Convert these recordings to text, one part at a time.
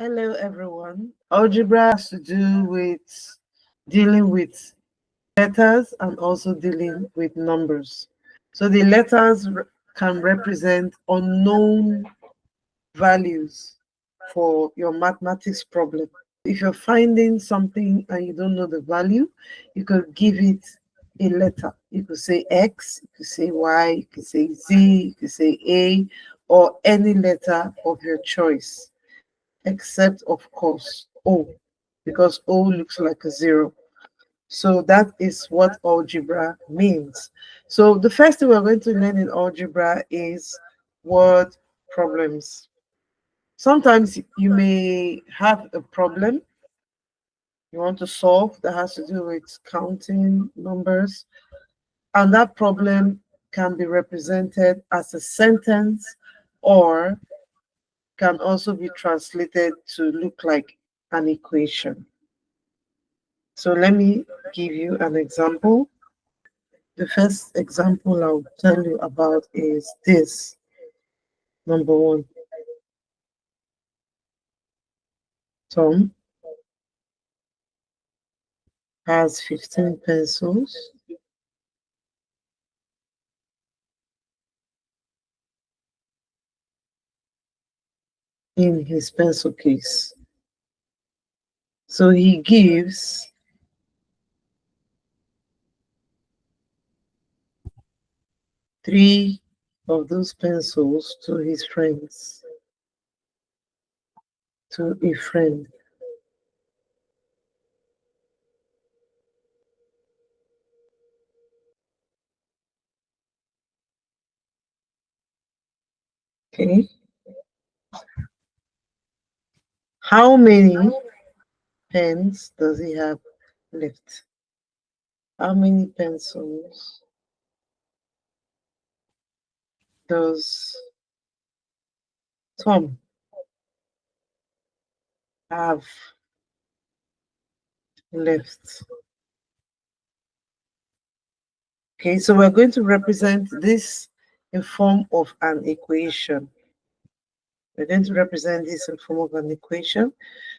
Hello, everyone. Algebra has to do with dealing with letters and also dealing with numbers. So the letters can represent unknown values for your mathematics problem. If you're finding something and you don't know the value, you could give it a letter. You could say X, you could say Y, you could say Z, you could say A, or any letter of your choice, except of course O, because O looks like a zero. So that is what algebra means. So the first thing we're going to learn in algebra is word problems. Sometimes you may have a problem you want to solve that has to do with counting numbers, and that problem can be represented as a sentence or can also be translated to look like an equation. So let me give you an example. The first example I'll tell you about is this. Number one, Tom has 15 pencils in his pencil case. So he gives 3 of those pencils to his friends, to a friend. Okay. How many pens does he have left? How many pencils does Tom have left? Okay, so we're going to represent this in form of an equation. We're going to represent this in form of an equation.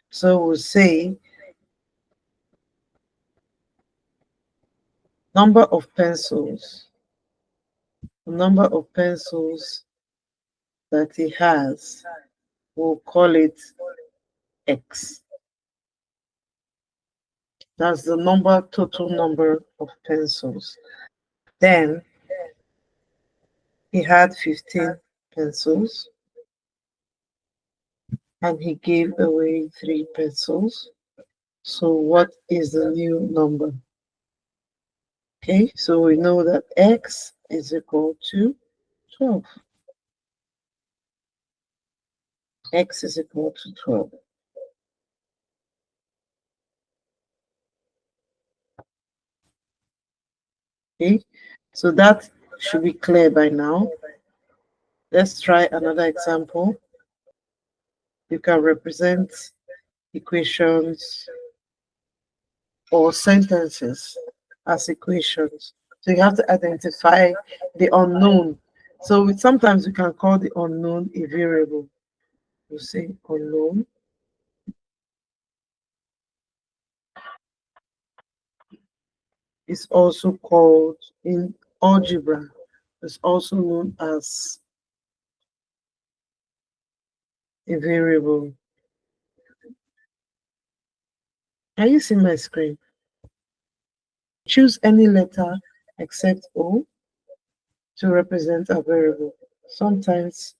So we'll say number of pencils, the number of pencils that he has, we'll call it X. That's the total number of pencils. Then he had 15 pencils and he gave away 3 pencils. So what is the new number? Okay, so we know that X is equal to 12. X is equal to 12. Okay, so that should be clear by now. Let's try another example. You can represent equations or sentences as equations. So you have to identify the unknown. So sometimes we can call the unknown a variable. You say unknown is also called in algebra, it's also known as a variable. Can you see my screen? Choose any letter except O to represent a variable. Sometimes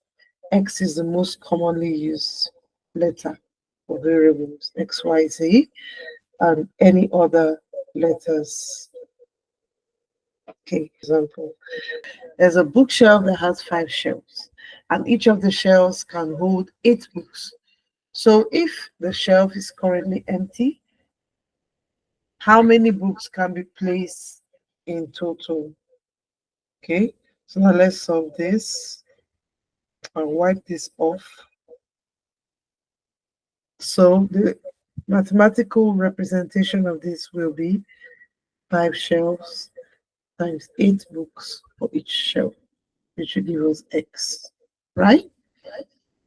X is the most commonly used letter for variables, X, Y, Z, and any other letters. Okay, example. There's a bookshelf that has 5 shelves, and each of the shelves can hold 8 books. So if the shelf is currently empty, how many books can be placed in total? Okay, so now let's solve this. I'll wipe this off. So the mathematical representation of this will be 5 shelves times 8 books for each shelf, which will give us X, right?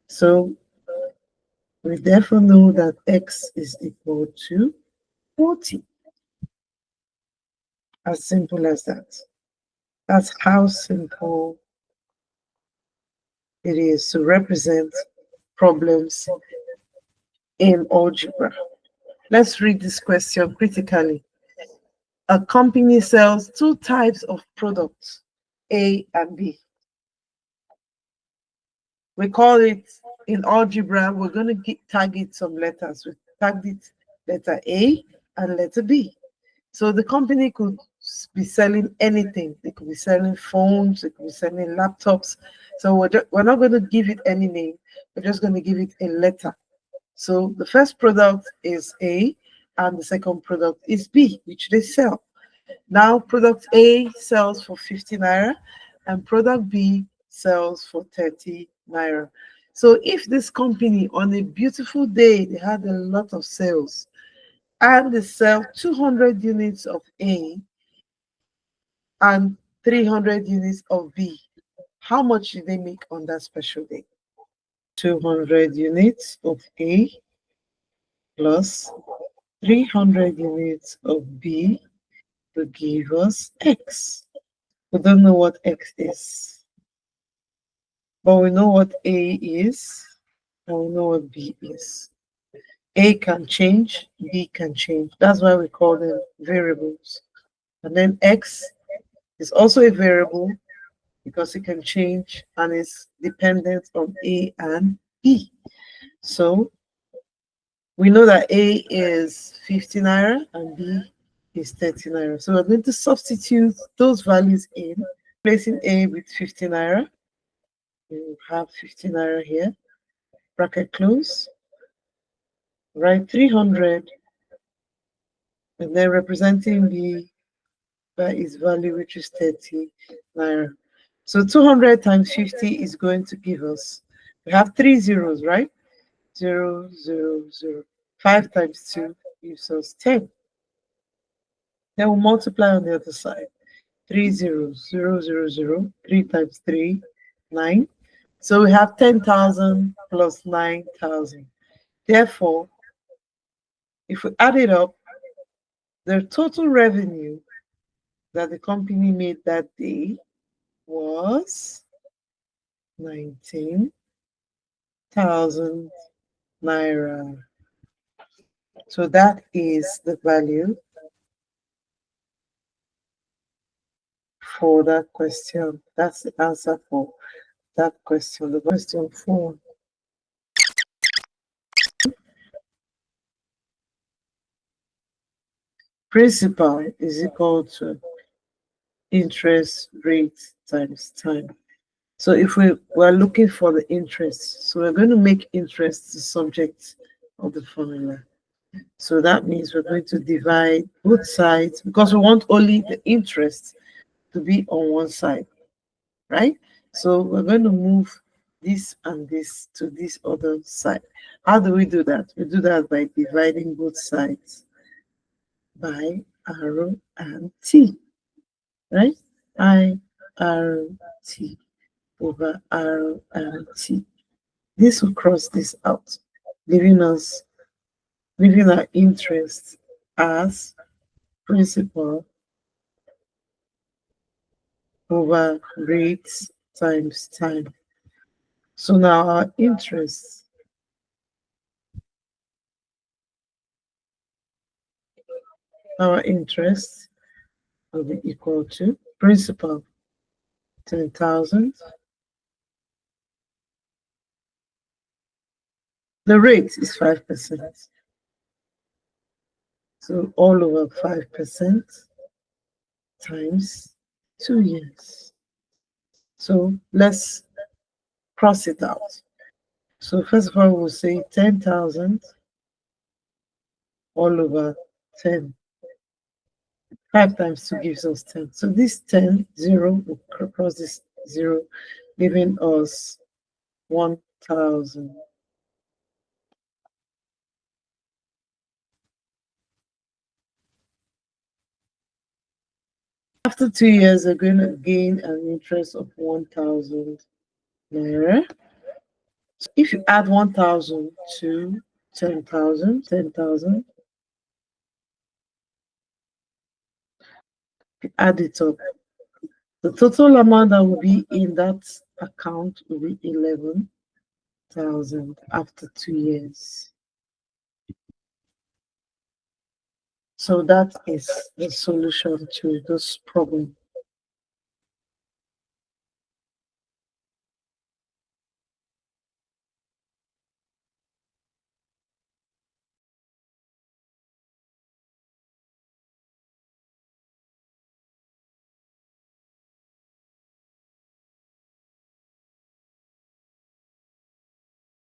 So We therefore know that x is equal to 40. As simple as that. That's how simple it is to represent problems in algebra. Let's read this question critically. A company sells two types of products, A and B. We call it in algebra, we're going to target some letters. We target letter A and letter B. So the company could be selling anything. They could be selling phones, they could be selling laptops. So we're not going to give it any name. We're just going to give it a letter. So the first product is A and the second product is B, which they sell. Now product A sells for 50 naira and product B sells for 30 naira. So if this company on a beautiful day, they had a lot of sales and they sell 200 units of A and 300 units of B, how much did they make on that special day? 200 units of A plus 300 units of B will give us X. We don't know what X is, but we know what A is and we know what B is. A can change, B can change. That's why we call them variables. And then X is also a variable because it can change and is dependent on A and B. So we know that A is 50 naira and B is 30 naira. So we're going to substitute those values in, placing A with 50 naira. We have 50 naira here, bracket close, write 300, and then representing B by its value, which is 30 naira. So 200 times 50 is going to give us, we have three zeros, right? 0, 0, 0. 5 times 2 gives us 10. Then we'll multiply on the other side. 3 zeros, 0, 0, 0. 3 times 3, 9. So we have 10,000 plus 9,000. Therefore, if we add it up, the total revenue that the company made that day was 19,000 naira. So that is the value for that question. That's the answer for that question. The question 4. Principal is equal to interest rate times time. So if we're looking for the interest, so we're going to make interest the subject of the formula. So that means we're going to divide both sides because we want only the interest to be on one side, right? So we're going to move this and this to this other side. How do we do that? We do that by dividing both sides by arrow and T, right? I, arrow, T over arrow and T. This will cross this out, leaving our interest as principal over rates times time. So now our interest will be equal to principal 10,000. The rate is 5%. So all over 5% times 2 years. So let's cross it out. So first of all, we'll say 10,000 all over 10. 5 times 2 gives us 10. So this 10, 0, will cross this 0, giving us 1,000. After 2 years, we're going to gain an interest of 1,000 naira. So if you add 1,000 to 10,000, you add it up. The total amount that will be in that account will be 11,000 after 2 years. So that is the solution to this problem.